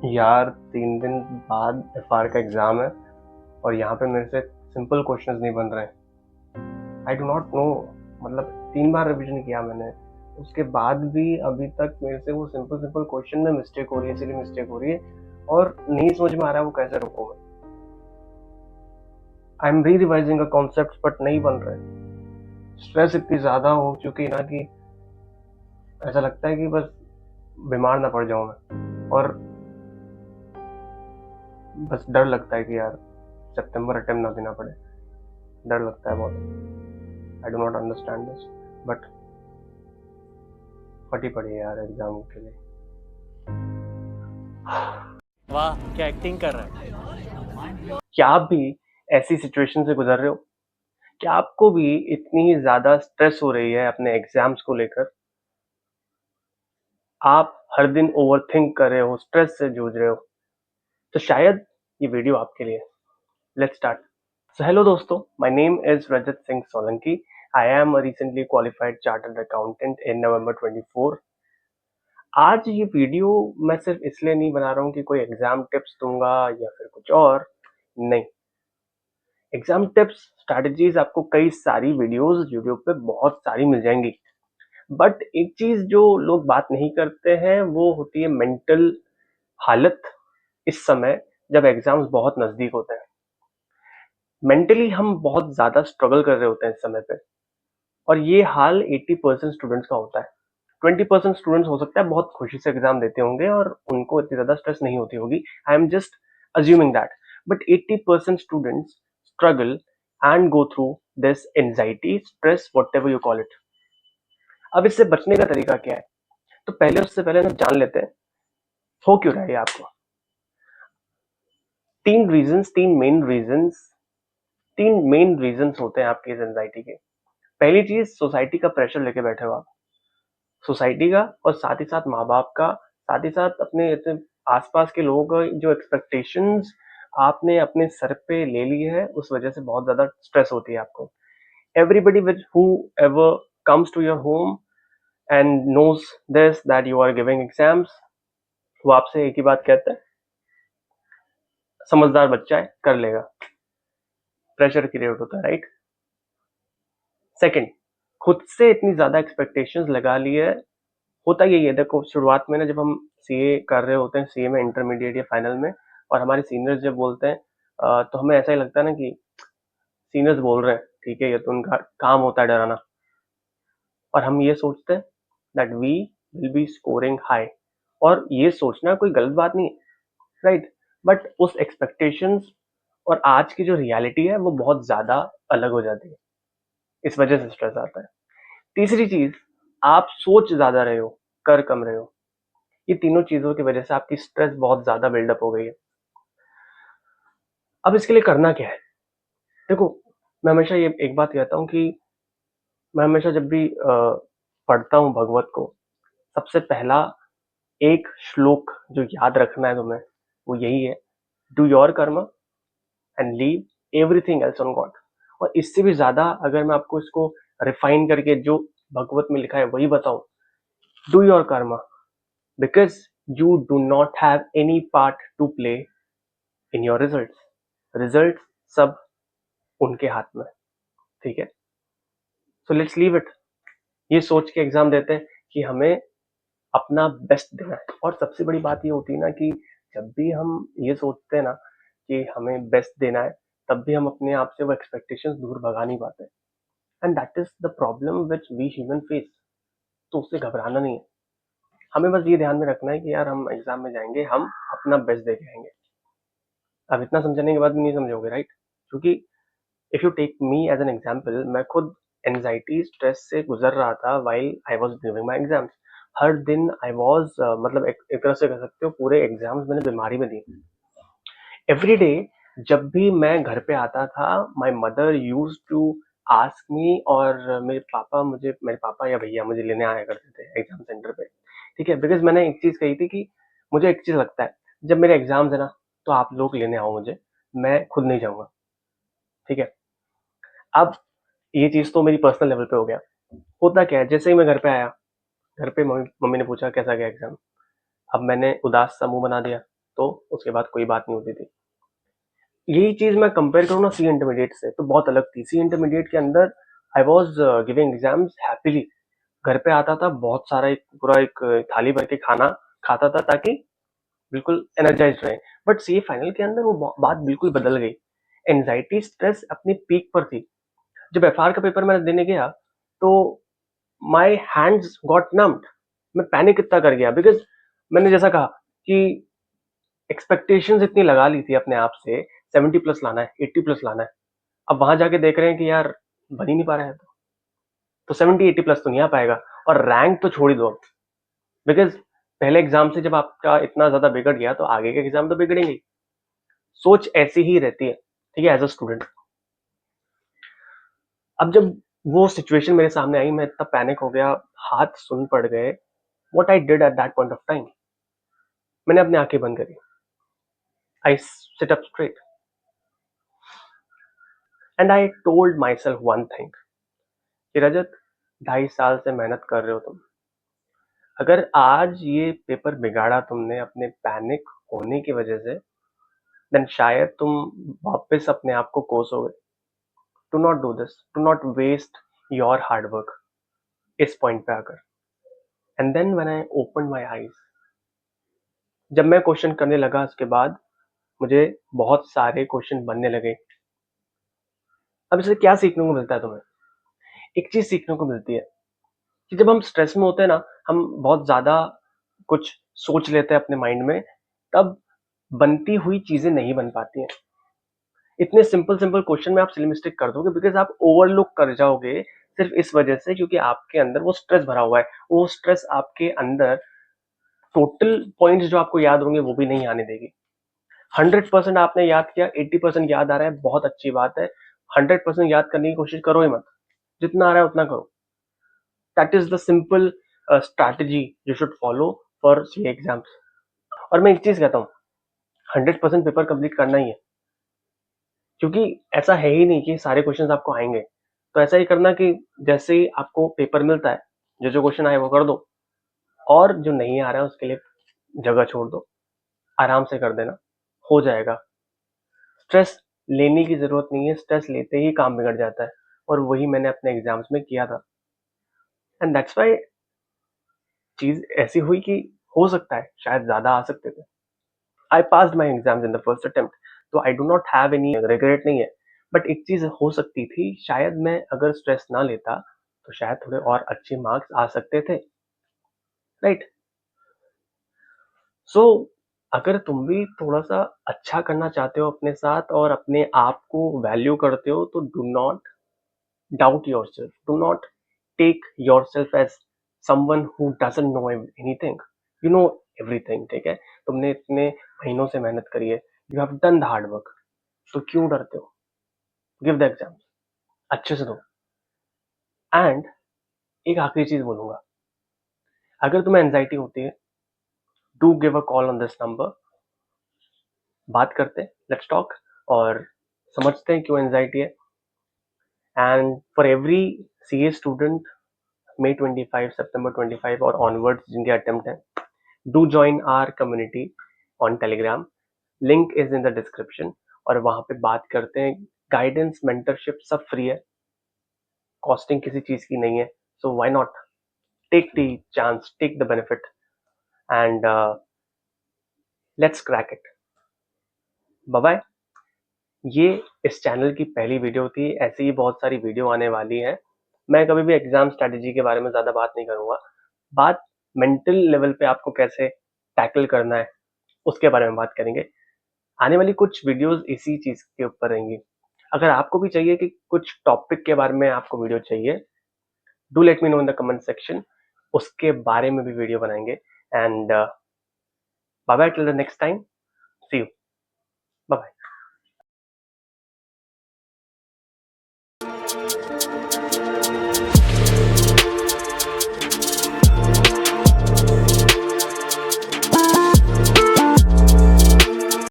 यार 3 दिन बाद एफआर का एग्ज़ाम है और यहाँ पे मेरे से सिंपल क्वेश्चंस नहीं बन रहे हैं। आई डू नॉट नो, मतलब 3 बार रिवीजन किया मैंने, उसके बाद भी अभी तक मेरे से वो सिंपल सिंपल क्वेश्चन में मिस्टेक हो रही है, इसीलिए मिस्टेक हो रही है और नहीं समझ में आ रहा है वो कैसे रोकूं मैं। आई एम री रिवाइजिंग अ कॉन्सेप्ट बट नहीं बन रहे। स्ट्रेस इतनी ज़्यादा हो चुकी है ना कि ऐसा लगता है कि बस बीमार ना पड़ जाऊं मैं। और बस डर लगता है कि यार सितंबर अटेम्प्ट ना देना पड़े। डर लगता है बहुत। I do not understand this, but फटी पड़ी है यार एग्जाम के लिए। वाह क्या एक्टिंग कर रहा है। क्या आप भी ऐसी सिचुएशन से गुजर रहे हो? क्या आपको भी इतनी ज्यादा स्ट्रेस हो रही है अपने एग्जाम्स को लेकर? आप हर दिन ओवरथिंक कर रहे हो, स्ट्रेस से जूझ रहे हो, तो शायद ये वीडियो आपके लिए। Let's start. सो हेलो दोस्तों, my name is Rajat Singh Solanki. I am a recently qualified chartered accountant in November 24। आज ये वीडियो मैं सिर्फ इसलिए नहीं बना रहा हूँ कि कोई एग्जाम टिप्स दूंगा या फिर कुछ और। नहीं, एग्जाम टिप्स स्ट्रैटेजीज आपको कई सारी वीडियोस यूट्यूब पे बहुत सारी मिल जाएंगी। बट एक चीज जो लोग बात नहीं करते हैं वो होती है मेंटल हालत इस समय, जब एग्जाम्स बहुत नजदीक होते हैं। मेंटली हम बहुत ज्यादा स्ट्रगल कर रहे होते हैं इस समय पे, और ये हाल 80% स्टूडेंट्स का होता है। 20% स्टूडेंट्स हो सकता है बहुत खुशी से एग्जाम देते होंगे और उनको इतनी ज्यादा स्ट्रेस नहीं होती होगी। I am just assuming that. But 80% students struggle and go through this anxiety, stress, what ever you call it. अब इससे बचने का तरीका क्या है? तो पहले उससे पहले हम जान लेते हैं हो क्यों रहा है ये आपको। तीन मेन रीजंस होते हैं आपके इस एंजाइटी के। पहली चीज, सोसाइटी का प्रेशर लेके बैठे हो आप। सोसाइटी का और साथ ही साथ माँ बाप का, साथ ही साथ अपने आसपास के लोगों का जो एक्सपेक्टेशंस आपने अपने सर पे ले ली है, उस वजह से बहुत ज्यादा स्ट्रेस होती है आपको। Everybody which who ever comes to your home and knows this that you are giving exams, वो आपसे एक ही बात कहता है, समझदार बच्चा है, कर लेगा। प्रेशर क्रिएट होता है, राइट। सेकंड, खुद से इतनी ज्यादा एक्सपेक्टेशंस लगा ली है। होता यही है, देखो शुरुआत में ना, जब हम सीए कर रहे होते हैं, सीए में इंटरमीडिएट या फाइनल में, और हमारे सीनियर्स जब बोलते हैं तो हमें ऐसा ही लगता है ना कि सीनियर्स बोल रहे हैं, ठीक है, ये तो उनका काम होता है डराना। और हम ये सोचते हैं that we will be scoring high, और ये सोचना कोई गलत बात नहीं है, राइट। बट उस एक्सपेक्टेशंस और आज की जो रियलिटी है वो बहुत ज्यादा अलग हो जाती है। इस वजह से स्ट्रेस आता है। तीसरी चीज, आप सोच ज्यादा रहे हो, कर कम रहे हो। ये तीनों चीजों की वजह से आपकी स्ट्रेस बहुत ज्यादा बिल्डअप हो गई है। अब इसके लिए करना क्या है? देखो, मैं हमेशा ये एक बात कहता हूँ कि मैं हमेशा जब भी पढ़ता हूँ भगवत को, सबसे पहला एक श्लोक जो याद रखना है तुम्हें, वो यही है, डू योर कर्म and leave everything else on God. और इससे भी ज्यादा अगर मैं आपको इसको रिफाइन करके जो भगवत में लिखा है वही बताऊं, डू योर कर्म because you do not have any part two play in your result सब उनके हाथ में, ठीक है। So let's leave it. ये सोच के एग्जाम देते हैं कि हमें अपना बेस्ट देना है। और सबसे बड़ी बात ये होती है ना कि जब भी हम ये सोचते हैं ना कि हमें बेस्ट देना है, तब भी हम अपने आप से वो एक्सपेक्टेशंस दूर भगा नहीं पाते। And that is the problem which we human face. तो उससे घबराना नहीं है, हमें बस ये ध्यान में रखना है कि यार हम एग्जाम में जाएंगे, हम अपना बेस्ट दे के आएंगे। अब इतना समझने के बाद भी नहीं समझोगे, राइट? क्योंकि if you take me as an example, मैं खुद एंजाइटी स्ट्रेस से गुजर रहा था while I was giving my exams. हर दिन आई वॉज मतलब एक तरह से कह सकते हो पूरे एग्जाम्स मैंने बीमारी में दी। एवरी डे जब भी मैं घर पे आता था, my mother use to ask me, और मेरे पापा या भैया मुझे लेने आया करते थे एग्जाम सेंटर पे, ठीक है। बिकॉज मैंने एक चीज कही थी कि मुझे एक चीज लगता है, जब मेरे एग्जाम्स है ना, तो आप लोग लेने आओ मुझे, मैं खुद नहीं जाऊंगा, ठीक है। अब ये चीज तो मेरी पर्सनल लेवल पे हो गया। होता क्या है, जैसे ही मैं घर पे आया, घर पे मम्मी मम्मी ने पूछा कैसा गया एग्जाम। अब मैंने उदास सा मुंह बना दिया, तो उसके बाद कोई बात नहीं होती थी। यही चीज मैं कंपेयर करूँ ना सी इंटरमीडिएट से तो बहुत अलग थी। सी इंटरमीडिएट के अंदर आई वॉज गिविंग एग्जाम्स हैप्पीली। घर पे आता था, बहुत सारा एक पूरा एक थाली भर के खाना खाता था ताकि बिल्कुल एनर्जाइज रहे। बट सी फाइनल के अंदर वो बात बिल्कुल बदल गई। एंजाइटी स्ट्रेस अपनी पीक पर थी। जब एफआर का पेपर मैंने देने गया तो माई हैंड्स गॉट नम्ड। मैं पैनिक इतना कर गया बिकॉज मैंने जैसा कहा कि एक्सपेक्टेशंस इतनी लगा ली थी अपने आप से, 70 प्लस लाना है, 80 प्लस लाना है। अब वहां जाके देख रहे हैं कि यार बन ही नहीं पा रहा है तो 70-80 प्लस तो नहीं आ पाएगा। और रैंक तो छोड़ ही दो अब, बिकॉज पहले एग्जाम से जब आपका इतना ज्यादा बिगड़ गया तो आगे के एग्जाम तो बिगड़ेंगे। सोच ऐसी ही रहती है, ठीक है, एज अ स्टूडेंट। अब जब वो सिचुएशन मेरे सामने आई, मैं इतना पैनिक हो गया, हाथ सुन पड़ गए। What I did at that point of time, मैंने अपनी आंखें बंद करी। I sit up straight and I told my self one thing कि रजत, 2.5 साल से मेहनत कर रहे हो तुम। अगर आज ये पेपर बिगाड़ा तुमने अपने पैनिक होने की वजह से, देन शायद तुम वापस अपने आप को कोसोगे। Do not do this, do not waste your hard work इस पॉइंट पे आकर। And then when I open my eyes, जब मैं क्वेश्चन करने लगा उसके बाद मुझे बहुत सारे क्वेश्चन बनने लगे। अब इससे क्या सीखने को मिलता है तुम्हें? एक चीज सीखने को मिलती है कि जब हम स्ट्रेस में होते हैं ना, हम बहुत ज्यादा कुछ सोच लेते हैं अपने माइंड में, तब बनती हुई चीजें नहीं बन पाती हैं। इतने सिंपल सिंपल क्वेश्चन में आप सिली मिस्टेक कर दोगे बिकॉज आप ओवरलुक कर जाओगे सिर्फ इस वजह से क्योंकि आपके अंदर वो स्ट्रेस भरा हुआ है। वो स्ट्रेस आपके अंदर टोटल पॉइंट्स जो आपको याद होंगे वो भी नहीं आने देगी। 100% आपने याद किया, 80% याद आ रहा है, बहुत अच्छी बात है। 100% याद करने की कोशिश करो ही मत, जितना आ रहा है उतना करो। That is the simple strategy you should follow for C exams. और मैं एक चीज कहता हूँ, 100% पेपर कंप्लीट करना ही है, क्योंकि ऐसा है ही नहीं कि सारे क्वेश्चन आपको आएंगे। तो ऐसा ही करना कि जैसे ही आपको पेपर मिलता है, जो जो क्वेश्चन आए वो कर दो, और जो नहीं आ रहा है उसके लिए जगह छोड़ दो, आराम से कर देना, हो जाएगा। स्ट्रेस लेने की जरूरत नहीं है, स्ट्रेस लेते ही काम बिगड़ जाता है, और वही मैंने अपने एग्जाम्स में किया था। एंड दैट्स वाई चीज ऐसी हुई कि हो सकता है शायद ज्यादा आ सकते थे। I passed my exams in the first attempt, तो I do not have any regret नहीं है। बट एक चीज हो सकती थी, शायद मैं अगर स्ट्रेस ना लेता तो शायद थोड़े और अच्छे मार्क्स आ सकते थे, राइट? सो अगर तुम भी थोड़ा सा अच्छा करना चाहते हो अपने साथ और अपने आप को वैल्यू करते हो, तो do not doubt yourself. Do not take yourself as someone who doesn't know anything. You know everything, ठीक है? तुमने इतने महीनों से मेहनत करी है, you have done the hard work, तो क्यों डरते हो? Give the exam, अच्छे से दो। एंड एक आखिरी चीज बोलूंगा, अगर तुम्हें एंजाइटी होती है, do give a call on this number. बात करते हैं, लेट्स टॉक, और समझते हैं क्यों एंजाइटी है। And for every CA student, May 25, September 25 और ऑनवर्ड्स जिनके अटेम्प्ट हैं, do join our community on Telegram, link is in the description. और वहां पे बात करते हैं, गाइडेंस, मेंटरशिप सब फ्री है, कॉस्टिंग किसी चीज की नहीं है। So why not take the chance, take the benefit, and let's crack it. Bye bye. ये इस चैनल की पहली वीडियो थी, ऐसी ही बहुत सारी वीडियो आने वाली है। मैं कभी भी एग्जाम स्ट्रेटेजी के बारे में ज्यादा बात नहीं करूंगा, बात मेंटल लेवल पे आपको कैसे टैकल करना है उसके बारे में बात करेंगे। आने वाली कुछ वीडियोस इसी चीज के ऊपर रहेंगी। अगर आपको भी चाहिए कि कुछ टॉपिक के बारे में आपको वीडियो चाहिए, do let me know in the comment section, उसके बारे में भी वीडियो बनाएंगे। And bye bye till the next time, see you, bye bye.